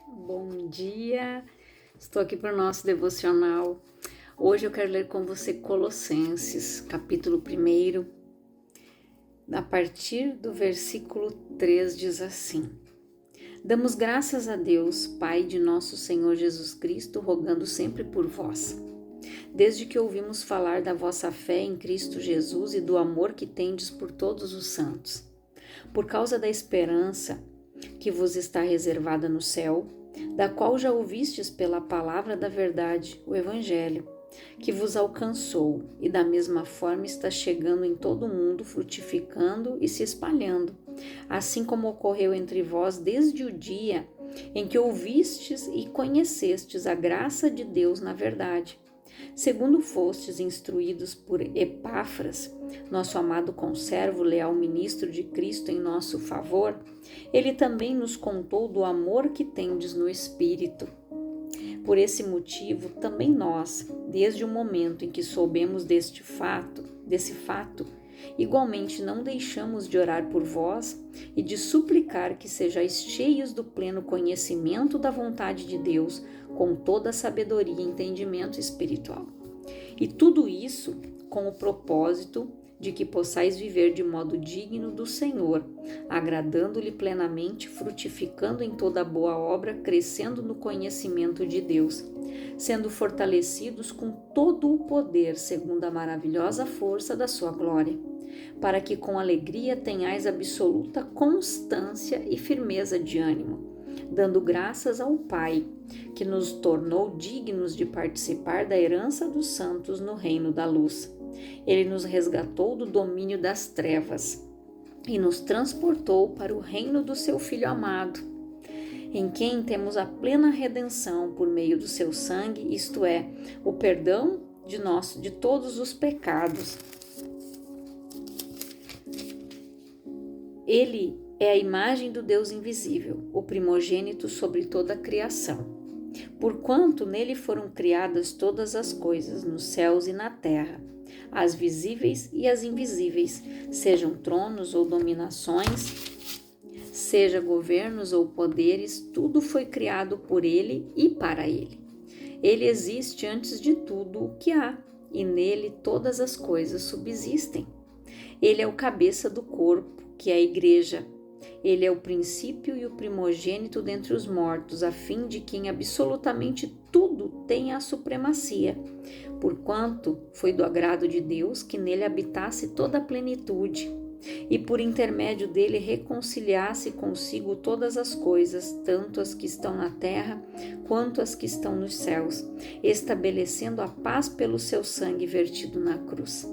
Bom dia, estou aqui para o nosso devocional. Hoje eu quero ler com você Colossenses, capítulo 1, a partir do versículo 3 diz assim: Damos graças a Deus, Pai de nosso Senhor Jesus Cristo, rogando sempre por vós. Desde que ouvimos falar da vossa fé em Cristo Jesus e do amor que tendes por todos os santos, por causa da esperança que vos está reservada no céu, da qual já ouvistes pela palavra da verdade, o Evangelho, que vos alcançou e da mesma forma está chegando em todo o mundo, frutificando e se espalhando, assim como ocorreu entre vós desde o dia em que ouvistes e conhecestes a graça de Deus na verdade. Segundo fostes instruídos por Epáfras, nosso amado conservo, leal ministro de Cristo em nosso favor, ele também nos contou do amor que tendes no Espírito. Por esse motivo, também nós, desde o momento em que soubemos desse fato, igualmente não deixamos de orar por vós e de suplicar que sejais cheios do pleno conhecimento da vontade de Deus, com toda a sabedoria e entendimento espiritual. E tudo isso com o propósito de que possais viver de modo digno do Senhor, agradando-lhe plenamente, frutificando em toda boa obra, crescendo no conhecimento de Deus, sendo fortalecidos com todo o poder segundo a maravilhosa força da sua glória, para que com alegria tenhais absoluta constância e firmeza de ânimo, dando graças ao Pai, que nos tornou dignos de participar da herança dos santos no reino da luz. Ele nos resgatou do domínio das trevas e nos transportou para o reino do seu Filho amado, em quem temos a plena redenção por meio do seu sangue, isto é, o perdão de todos os pecados. Ele é a imagem do Deus invisível, o primogênito sobre toda a criação. Porquanto nele foram criadas todas as coisas, nos céus e na terra, as visíveis e as invisíveis, sejam tronos ou dominações, seja governos ou poderes, tudo foi criado por ele e para ele. Ele existe antes de tudo o que há, e nele todas as coisas subsistem. Ele é o cabeça do corpo, que é a igreja. Ele é o princípio e o primogênito dentre os mortos, a fim de que em absolutamente tudo tenha a supremacia, porquanto foi do agrado de Deus que nele habitasse toda a plenitude, e por intermédio dele reconciliasse consigo todas as coisas, tanto as que estão na terra quanto as que estão nos céus, estabelecendo a paz pelo seu sangue vertido na cruz.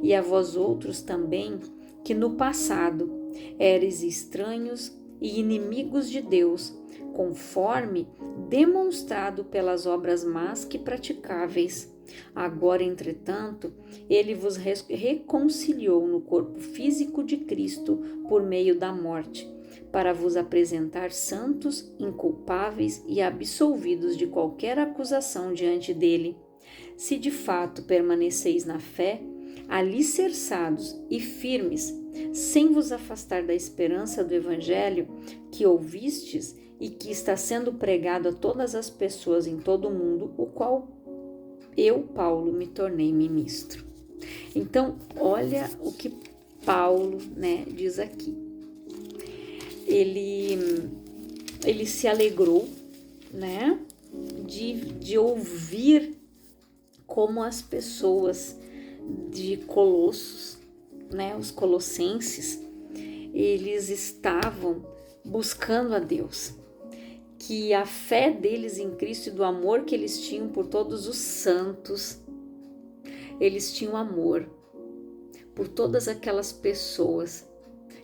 E a vós outros também, que no passado éreis estranhos e inimigos de Deus, conforme demonstrado pelas obras más que praticáveis. Agora, entretanto, ele vos reconciliou no corpo físico de Cristo por meio da morte, para vos apresentar santos, inculpáveis e absolvidos de qualquer acusação diante dele. Se de fato permaneceis na fé, alicerçados e firmes, sem vos afastar da esperança do Evangelho que ouvistes e que está sendo pregado a todas as pessoas em todo o mundo, o qual eu, Paulo, me tornei ministro. Então, olha o que Paulo, diz aqui. Ele se alegrou, de ouvir como as pessoas de Colossos, os colossenses, eles estavam buscando a Deus, que a fé deles em Cristo e do amor que eles tinham por todos os santos, eles tinham amor por todas aquelas pessoas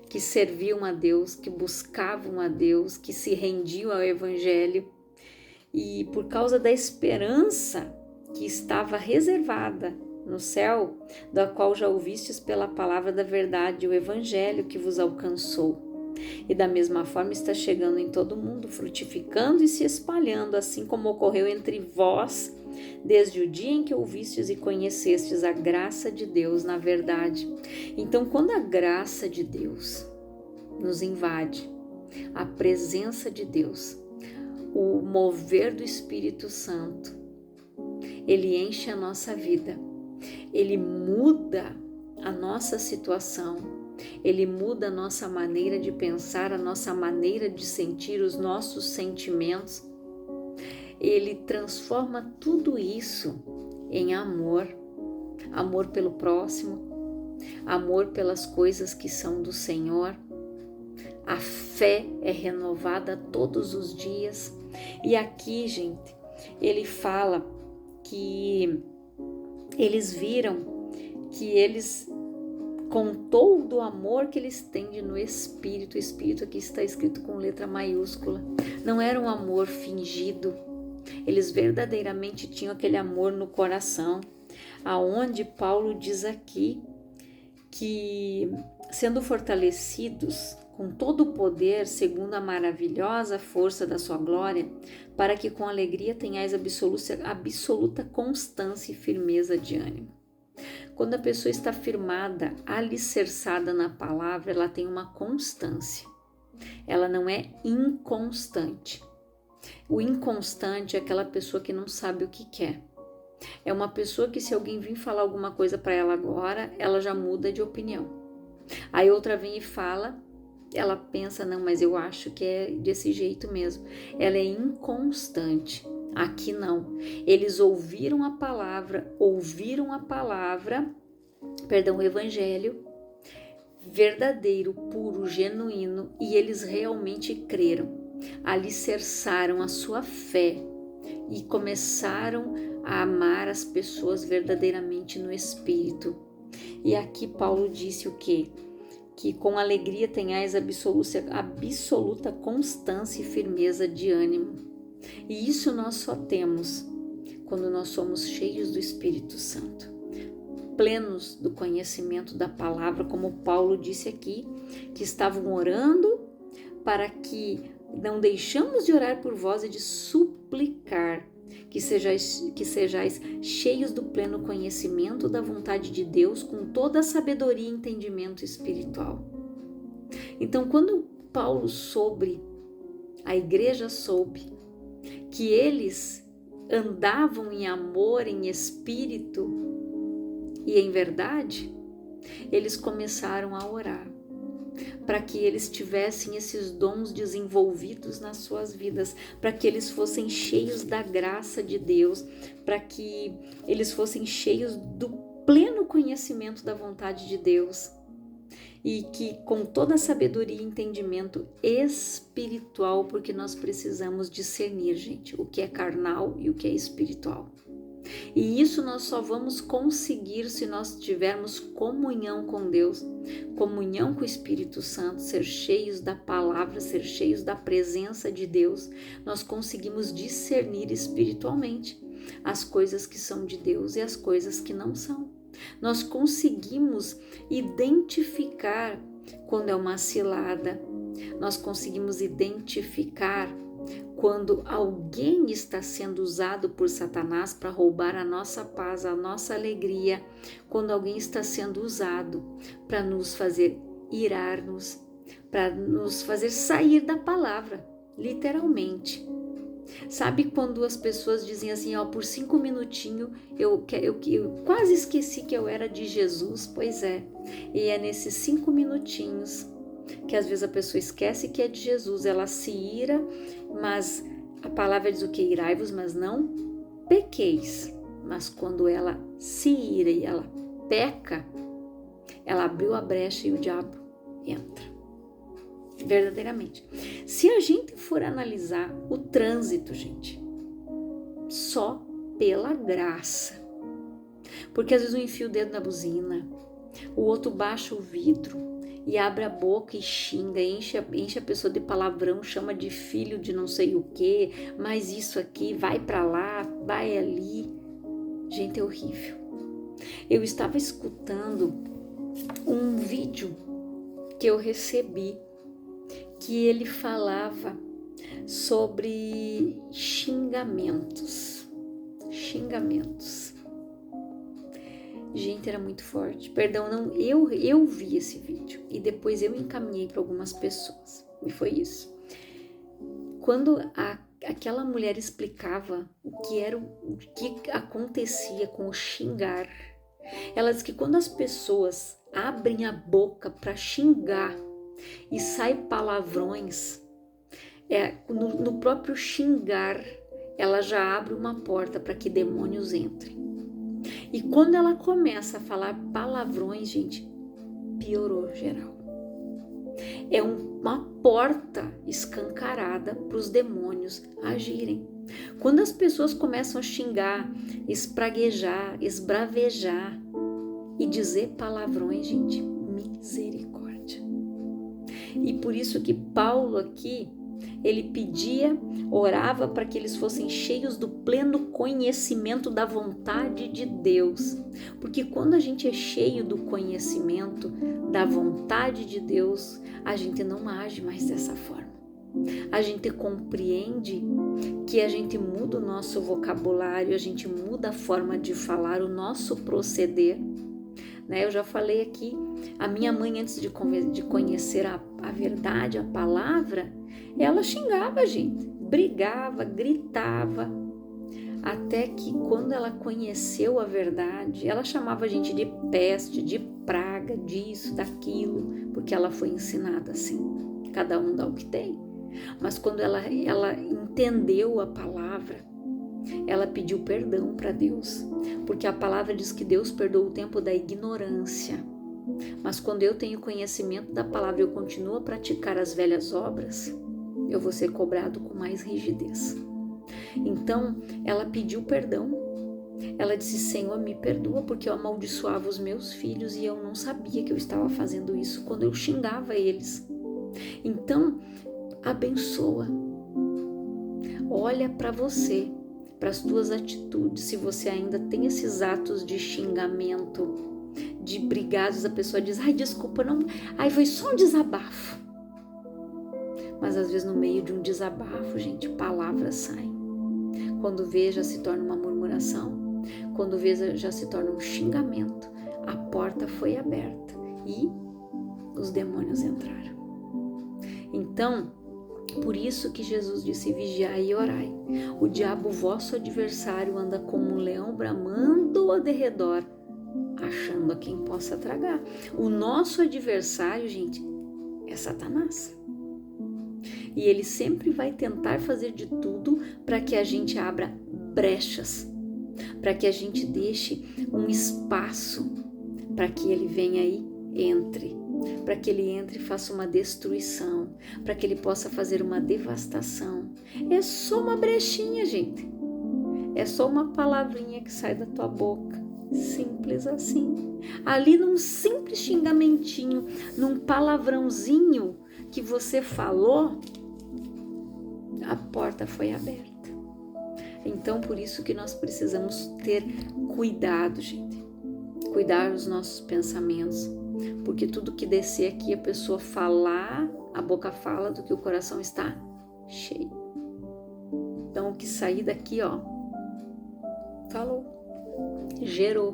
que serviam a Deus, que buscavam a Deus, que se rendiam ao Evangelho, e por causa da esperança que estava reservada no céu, da qual já ouvistes pela palavra da verdade, o Evangelho que vos alcançou. E da mesma forma está chegando em todo o mundo, frutificando e se espalhando, assim como ocorreu entre vós, desde o dia em que ouvistes e conhecestes a graça de Deus na verdade. Então, quando a graça de Deus nos invade, a presença de Deus, o mover do Espírito Santo, ele enche a nossa vida, ele muda a nossa situação, ele muda a nossa maneira de pensar, a nossa maneira de sentir, os nossos sentimentos. Ele transforma tudo isso em amor, amor pelo próximo, amor pelas coisas que são do Senhor. A fé é renovada todos os dias. E aqui, gente, ele fala que eles viram que eles com todo o amor que eles têm no Espírito, o Espírito aqui está escrito com letra maiúscula, não era um amor fingido, eles verdadeiramente tinham aquele amor no coração, aonde Paulo diz aqui que sendo fortalecidos com todo o poder, segundo a maravilhosa força da sua glória, para que com alegria tenhais absoluta constância e firmeza de ânimo. Quando a pessoa está firmada, alicerçada na palavra, ela tem uma constância. Ela não é inconstante. O inconstante é aquela pessoa que não sabe o que quer. É uma pessoa que se alguém vir falar alguma coisa para ela agora, ela já muda de opinião. Aí outra vem e fala, ela pensa, não, mas eu acho que é desse jeito mesmo. Ela é inconstante. Aqui não. Eles ouviram a palavra, o evangelho verdadeiro, puro, genuíno, e eles realmente creram, alicerçaram a sua fé e começaram a amar as pessoas verdadeiramente no Espírito. E aqui Paulo disse o quê? Que com alegria tenhais absoluta constância e firmeza de ânimo. E isso nós só temos quando nós somos cheios do Espírito Santo, plenos do conhecimento da palavra, como Paulo disse aqui, que estavam orando para que não deixamos de orar por vós e de suplicar que sejais cheios do pleno conhecimento da vontade de Deus, com toda a sabedoria e entendimento espiritual. Então, quando Paulo soube, a igreja soube que eles andavam em amor, em espírito e em verdade, eles começaram a orar para que eles tivessem esses dons desenvolvidos nas suas vidas, para que eles fossem cheios da graça de Deus, para que eles fossem cheios do pleno conhecimento da vontade de Deus, e que com toda a sabedoria e entendimento espiritual, porque nós precisamos discernir, gente, o que é carnal e o que é espiritual. E isso nós só vamos conseguir se nós tivermos comunhão com Deus, comunhão com o Espírito Santo, ser cheios da palavra, ser cheios da presença de Deus. Nós conseguimos discernir espiritualmente as coisas que são de Deus e as coisas que não são. Nós conseguimos identificar quando é uma cilada, nós conseguimos identificar quando alguém está sendo usado por Satanás para roubar a nossa paz, a nossa alegria, quando alguém está sendo usado para nos fazer irar-nos, para nos fazer sair da palavra, literalmente. Sabe quando as pessoas dizem assim, ó, por 5 minutinhos eu quase esqueci que eu era de Jesus? Pois é, e é nesses 5 minutinhos que às vezes a pessoa esquece que é de Jesus, ela se ira, mas a palavra diz o que? Irai-vos, mas não pequeis. Mas quando ela se ira e ela peca, ela abriu a brecha e o diabo entra. Verdadeiramente. Se a gente for analisar o trânsito, gente, só pela graça, porque às vezes um enfia o dedo na buzina, o outro baixa o vidro e abre a boca e xinga, enche a pessoa de palavrão, chama de filho de não sei o que, mas isso aqui, vai para lá, vai ali. Gente, é horrível. Eu estava escutando um vídeo que eu recebi, que ele falava sobre xingamentos. Gente, era muito forte. Perdão, não, eu vi esse vídeo e depois eu encaminhei para algumas pessoas. E foi isso. Quando aquela mulher explicava o que acontecia com o xingar. Ela diz que quando as pessoas abrem a boca para xingar e saem palavrões, no próprio xingar, ela já abre uma porta para que demônios entrem. E quando ela começa a falar palavrões, gente, piorou geral. É uma porta escancarada para os demônios agirem. Quando as pessoas começam a xingar, espraguejar, esbravejar e dizer palavrões, gente, misericórdia. E por isso que Paulo aqui, ele pedia, orava para que eles fossem cheios do pleno conhecimento da vontade de Deus. Porque quando a gente é cheio do conhecimento da vontade de Deus, a gente não age mais dessa forma. A gente compreende que a gente muda o nosso vocabulário, a gente muda a forma de falar, o nosso proceder. Eu já falei aqui, a minha mãe, antes de conhecer a verdade, a palavra, ela xingava a gente, brigava, gritava, até que quando ela conheceu a verdade, ela chamava a gente de peste, de praga, disso, daquilo, porque ela foi ensinada assim. Cada um dá o que tem. Mas quando ela entendeu a palavra, ela pediu perdão para Deus, porque a palavra diz que Deus perdoa o tempo da ignorância. Mas quando eu tenho conhecimento da palavra e eu continuo a praticar as velhas obras, eu vou ser cobrado com mais rigidez. Então, ela pediu perdão. Ela disse: Senhor, me perdoa, porque eu amaldiçoava os meus filhos e eu não sabia que eu estava fazendo isso quando eu xingava eles. Então, abençoa. Olha para você, para as tuas atitudes, se você ainda tem esses atos de xingamento, de brigados, a pessoa diz: ai, desculpa, não, ai, foi só um desabafo. Mas às vezes no meio de um desabafo, gente, palavras saem. Quando vê, já se torna uma murmuração. Quando vê, já se torna um xingamento. A porta foi aberta e os demônios entraram. Então, por isso que Jesus disse: vigiai e orai. O diabo, vosso adversário, anda como um leão bramando ao derredor, achando a quem possa tragar. O nosso adversário, gente, é Satanás. E ele sempre vai tentar fazer de tudo para que a gente abra brechas, para que a gente deixe um espaço para que ele venha aí, entre, para que ele entre e faça uma destruição, para que ele possa fazer uma devastação. É só uma brechinha, gente. É só uma palavrinha que sai da tua boca. Simples assim. Ali num simples xingamentinho, num palavrãozinho que você falou, a porta foi aberta. Então, por isso que nós precisamos ter cuidado, gente. Cuidar dos nossos pensamentos. Porque tudo que descer aqui, a pessoa falar, a boca fala do que o coração está cheio. Então, o que sair daqui, falou, gerou.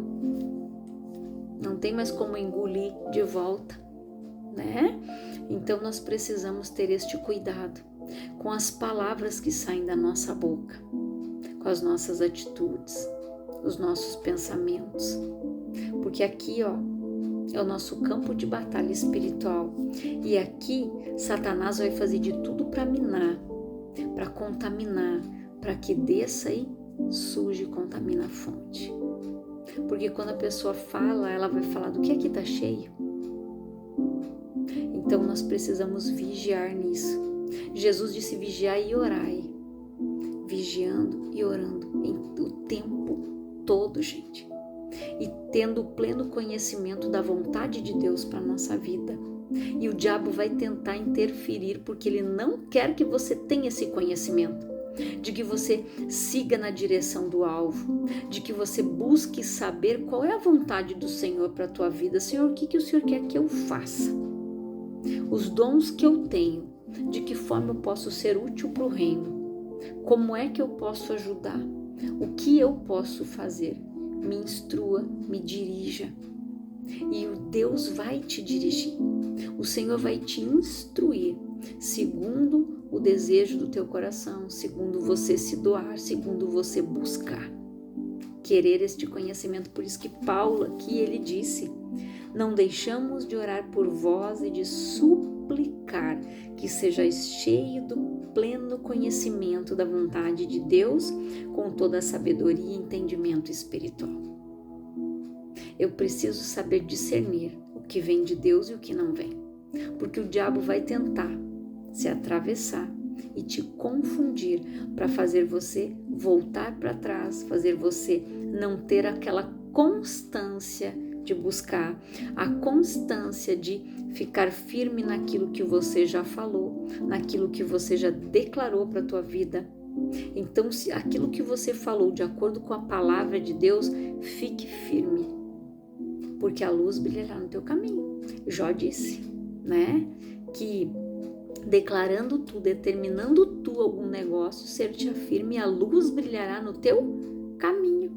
Não tem mais como engolir de volta, né? Então, nós precisamos ter este cuidado com as palavras que saem da nossa boca, com as nossas atitudes, os nossos pensamentos. Porque aqui, é o nosso campo de batalha espiritual. E aqui, Satanás vai fazer de tudo para minar, para contaminar, para que desça e suje e contamina a fonte. Porque quando a pessoa fala, ela vai falar do que aqui está cheio. Então, nós precisamos vigiar nisso. Jesus disse: vigiai e orai. Vigiando e orando o tempo todo, gente. E tendo o pleno conhecimento da vontade de Deus para a nossa vida. E o diabo vai tentar interferir, porque ele não quer que você tenha esse conhecimento, de que você siga na direção do alvo, de que você busque saber qual é a vontade do Senhor para a tua vida. Senhor, o que o Senhor quer que eu faça? Os dons que eu tenho, de que forma eu posso ser útil para o reino? Como é que eu posso ajudar? O que eu posso fazer? Me instrua, me dirija. E o Deus vai te dirigir. O Senhor vai te instruir segundo o desejo do teu coração, segundo você se doar, segundo você buscar. Querer este conhecimento, por isso que Paulo aqui ele disse: não deixamos de orar por vós e de suplicar que sejais cheio do pleno conhecimento da vontade de Deus, com toda a sabedoria e entendimento espiritual. Eu preciso saber discernir o que vem de Deus e o que não vem, porque o diabo vai tentar se atravessar e te confundir para fazer você voltar para trás, fazer você não ter aquela constância de buscar, a constância de ficar firme naquilo que você já falou, naquilo que você já declarou para a tua vida. Então, se aquilo que você falou de acordo com a palavra de Deus, fique firme, porque a luz brilhará no teu caminho. Jó disse, né, que declarando tu, determinando tu algum negócio, ser-te firme, a luz brilhará no teu caminho.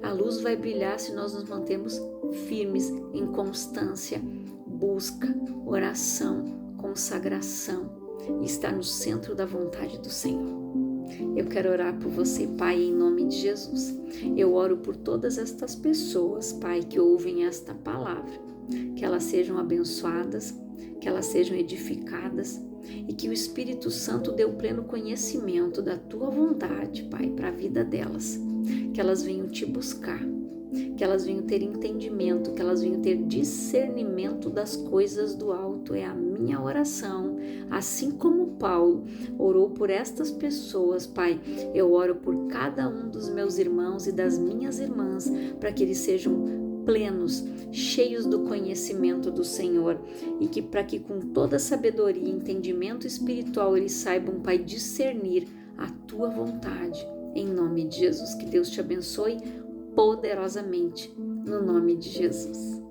A luz vai brilhar se nós nos mantemos firmes em constância, busca, oração, consagração e estar no centro da vontade do Senhor. Eu quero orar por você, Pai, em nome de Jesus. Eu oro por todas estas pessoas, Pai, que ouvem esta palavra, que elas sejam abençoadas, que elas sejam edificadas e que o Espírito Santo dê o pleno conhecimento da Tua vontade, Pai, para a vida delas. Que elas venham te buscar, que elas venham ter entendimento, que elas venham ter discernimento das coisas do alto. É a minha oração, assim como Paulo orou por estas pessoas, Pai, eu oro por cada um dos meus irmãos e das minhas irmãs, para que eles sejam plenos, cheios do conhecimento do Senhor, e que para que com toda sabedoria e entendimento espiritual eles saibam, Pai, discernir a Tua vontade. Em nome de Jesus, que Deus te abençoe poderosamente, no nome de Jesus.